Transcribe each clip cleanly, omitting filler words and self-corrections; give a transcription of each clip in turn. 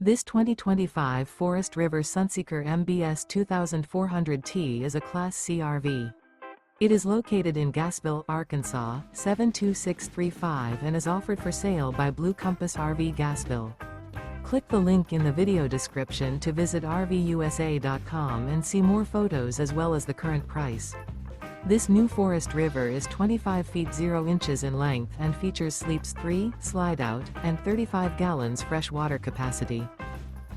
This 2025 Forest River Sunseeker MBS 2400T is a Class C RV. It is located in Gassville, Arkansas, 72635 and is offered for sale by Blue Compass RV Gassville. Click the link in the video description to visit RVUSA.com and see more photos as well as the current price. This new Forest River is 25 feet 0 inches in length and features sleeps 3, Slideout, and 35 gallons fresh water capacity.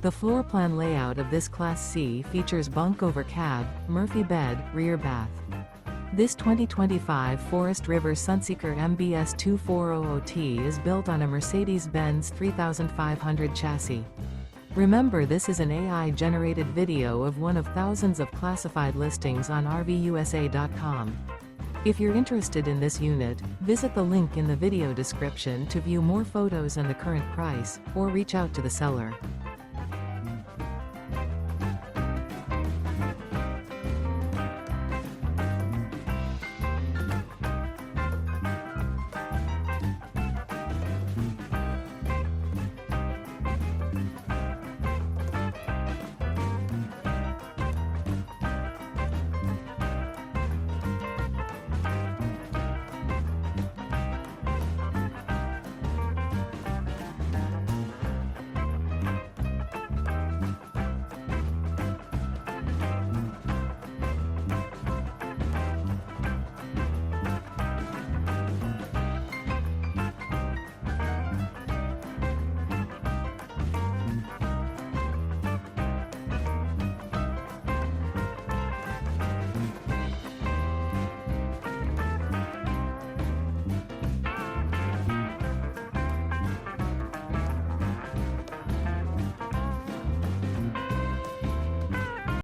The floor plan layout of this Class C features bunk over cab, Murphy bed, rear bath. This 2025 Forest River Sunseeker MBS 2400T is built on a Mercedes-Benz 3500 chassis. Remember, this is an AI-generated video of one of thousands of classified listings on RVUSA.com. If you're interested in this unit, visit the link in the video description to view more photos and the current price, or reach out to the seller.